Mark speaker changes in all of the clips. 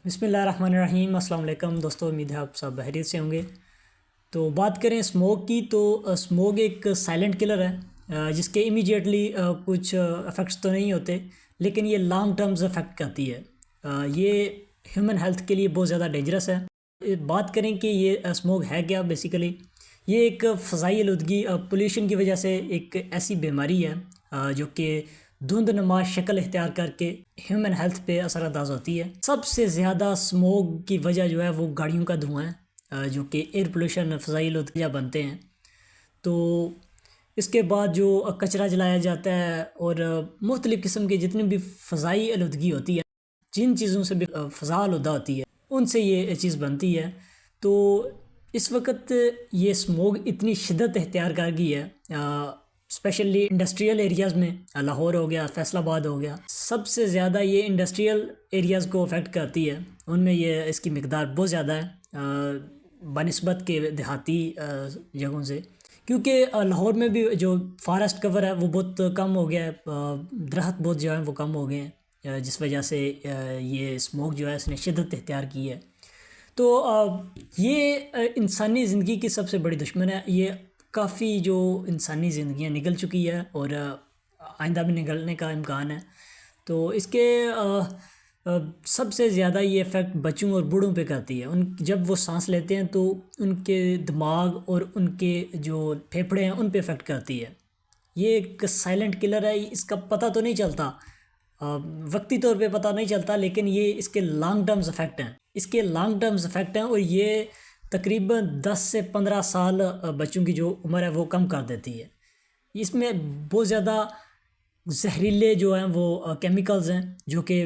Speaker 1: بسم اللہ الرحمن الرحیم۔ السلام علیکم دوستو، امید ہے آپ سب بخیریت سے ہوں گے۔ تو بات کریں اسموگ کی، تو اسموگ ایک سائلنٹ کلر ہے جس کے امیجیٹلی کچھ افیکٹس تو نہیں ہوتے، لیکن یہ لانگ ٹرمز افیکٹ کرتی ہے۔ یہ ہیومن ہیلتھ کے لیے بہت زیادہ ڈینجرس ہے۔ بات کریں کہ یہ اسموگ ہے کیا، بیسیکلی یہ ایک فضائی آلودگی پولیوشن کی وجہ سے ایک ایسی بیماری ہے جو کہ دھند نما شکل اختیار کر کے ہیومن ہیلتھ پہ اثر انداز ہوتی ہے۔ سب سے زیادہ اسموگ کی وجہ جو ہے وہ گاڑیوں کا دھواں ہے، جو کہ ایئر پولوشن فضائی آلودگی بنتے ہیں۔ تو اس کے بعد جو کچرا جلایا جاتا ہے اور مختلف قسم کے جتنی بھی فضائی آلودگی ہوتی ہے، جن چیزوں سے بھی فضا آلودہ ہوتی ہے، ان سے یہ چیز بنتی ہے۔ تو اس وقت یہ اسموگ اتنی شدت اختیار کر گئی ہے، اسپیشلی انڈسٹریل ایریاز میں، لاہور ہو گیا، فیصل آباد ہو گیا، سب سے زیادہ یہ انڈسٹریل ایریاز کو افیکٹ کرتی ہے۔ ان میں اس کی مقدار بہت زیادہ ہے بنسبت کے دیہاتی جگہوں سے، کیونکہ لاہور میں بھی جو فارسٹ کور ہے وہ بہت کم ہو گیا ہے، درخت بہت جو ہیں وہ کم ہو گئے ہیں، جس وجہ سے یہ اسموگ جو ہے اس نے شدت اختیار کی ہے۔ تو یہ انسانی زندگی کی سب سے بڑی دشمن ہے۔ یہ کافی جو انسانی زندگیاں نگل چکی ہے اور آئندہ بھی نگلنے کا امکان ہے۔ تو اس کے سب سے زیادہ یہ افیکٹ بچوں اور بوڑھوں پہ کرتی ہے۔ جب وہ سانس لیتے ہیں تو ان کے دماغ اور ان کے جو پھیپھڑے ہیں ان پہ افیکٹ کرتی ہے۔ یہ ایک سائلنٹ کلر ہے، اس کا پتہ تو نہیں چلتا، وقتی طور پہ پتہ نہیں چلتا، لیکن یہ اس کے لانگ ٹرمز افیکٹ ہیں اور یہ تقریباً 10 سے 15 سال بچوں کی جو عمر ہے وہ کم کر دیتی ہے۔ اس میں بہت زیادہ زہریلے جو ہیں وہ کیمیکلز ہیں جو کہ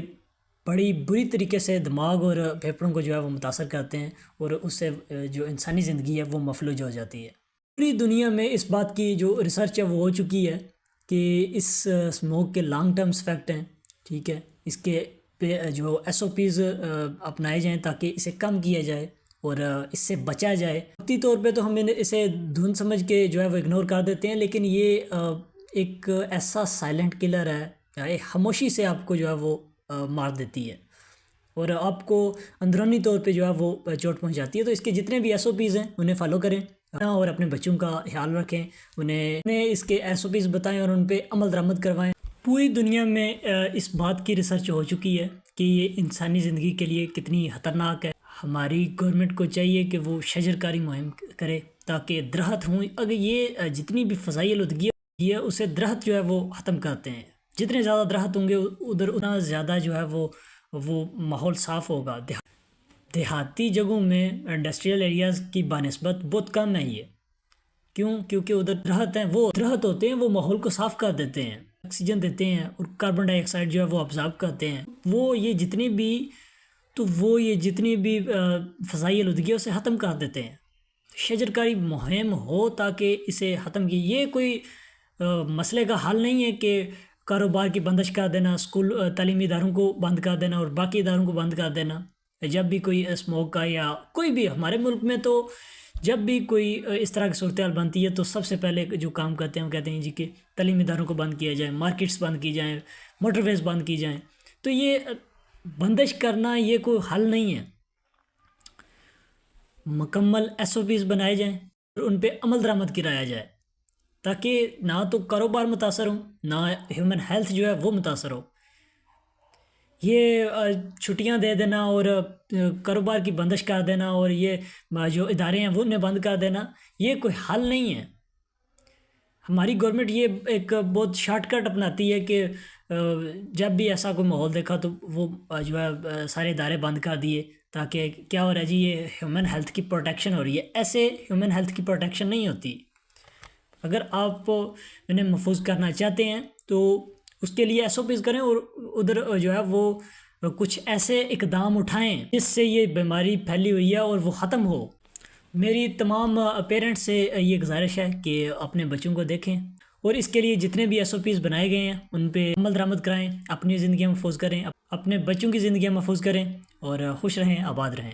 Speaker 1: بڑی بری طریقے سے دماغ اور پھیپھڑوں کو جو ہے وہ متاثر کرتے ہیں، اور اس سے جو انسانی زندگی ہے وہ مفلوج ہو جاتی ہے۔ پوری دنیا میں اس بات کی جو ریسرچ ہے وہ ہو چکی ہے کہ اس اسموگ کے لانگ ٹرمز افیکٹ ہیں، ٹھیک ہے، اس کے پہ جو SOPs اپنائے جائیں تاکہ اسے کم کیا جائے اور اس سے بچا جائے۔ وقتی طور پہ تو ہم اسے دھند سمجھ کے جو ہے وہ اگنور کر دیتے ہیں، لیکن یہ ایک ایسا سائلنٹ کلر ہے، ایک خاموشی سے آپ کو جو ہے وہ مار دیتی ہے اور آپ کو اندرونی طور پہ جو ہے وہ چوٹ پہنچاتی ہے۔ تو اس کے جتنے بھی SOPs ہیں انہیں فالو کریں اور اپنے بچوں کا خیال رکھیں، انہیں اس کے SOPs بتائیں اور ان پہ عمل درآمد کروائیں۔ پوری دنیا میں اس بات کی ریسرچ ہو چکی ہے کہ یہ انسانی زندگی کے لیے کتنی خطرناک ہے۔ ہماری گورنمنٹ کو چاہیے کہ وہ شجر کاری مہم کرے تاکہ درخت ہوں۔ اگر یہ جتنی بھی فضائی آلودگی ہے اسے درخت جو ہے وہ ختم کرتے ہیں، جتنے زیادہ درخت ہوں گے اتنا زیادہ جو ہے وہ ماحول صاف ہوگا۔ دیہاتی جگہوں میں انڈسٹریل ایریاز کی بنسبت بہت کم ہے یہ، کیونکہ ادھر درخت ہیں، وہ درخت ہوتے ہیں، وہ ماحول کو صاف کر دیتے ہیں، آکسیجن دیتے ہیں اور کاربن ڈائی آکسائڈ جو ہے وہ ابزارب کرتے ہیں۔ یہ جتنی بھی فضائی آلودگی اسے ختم کر دیتے ہیں۔ شجر کاری مہم ہو تاکہ اسے ختم کی۔ یہ کوئی مسئلے کا حل نہیں ہے کہ کاروبار کی بندش کر دینا، اسکول تعلیمی اداروں کو بند کر دینا اور باقی اداروں کو بند کر دینا۔ جب بھی کوئی اسموگ کا یا کوئی بھی ہمارے ملک میں تو جب بھی کوئی اس طرح کی صورتحال بنتی ہے تو سب سے پہلے جو کام کرتے ہیں وہ کہتے ہیں جی کہ تعلیمی اداروں کو بند کیا جائے، مارکیٹس بند کی جائیں، موٹر ویز بند کی جائیں۔ تو یہ بندش کرنا یہ کوئی حل نہیں ہے۔ مکمل SOPs بنائے جائیں اور ان پہ عمل درآمد کرایا جائے تاکہ نہ تو کاروبار متاثر ہوں، نہ ہیومن ہیلتھ جو ہے وہ متاثر ہو۔ یہ چھٹیاں دے دینا اور کاروبار کی بندش کر دینا اور یہ جو ادارے ہیں وہ انہیں بند کر دینا، یہ کوئی حل نہیں ہے۔ ہماری گورنمنٹ یہ ایک بہت شارٹ کٹ اپناتی ہے کہ جب بھی ایسا کوئی ماحول دیکھا تو وہ جو ہے سارے ادارے بند کر دیے، تاکہ کیا ہو رہا ہے جی یہ ہیومن ہیلتھ کی پروٹیکشن ہو رہی ہے۔ ایسے ہیومن ہیلتھ کی پروٹیکشن نہیں ہوتی۔ اگر آپ انہیں محفوظ کرنا چاہتے ہیں تو اس کے لیے SOPs کریں اور ادھر جو ہے وہ کچھ ایسے اقدام اٹھائیں جس سے یہ بیماری پھیلی ہوئی ہے اور وہ ختم ہو۔ میری تمام پیرنٹس سے یہ گزارش ہے کہ اپنے بچوں کو دیکھیں اور اس کے لیے جتنے بھی SOPs بنائے گئے ہیں ان پہ عمل درآمد کرائیں، اپنی زندگیاں محفوظ کریں، اپنے بچوں کی زندگیاں محفوظ کریں اور خوش رہیں، آباد رہیں۔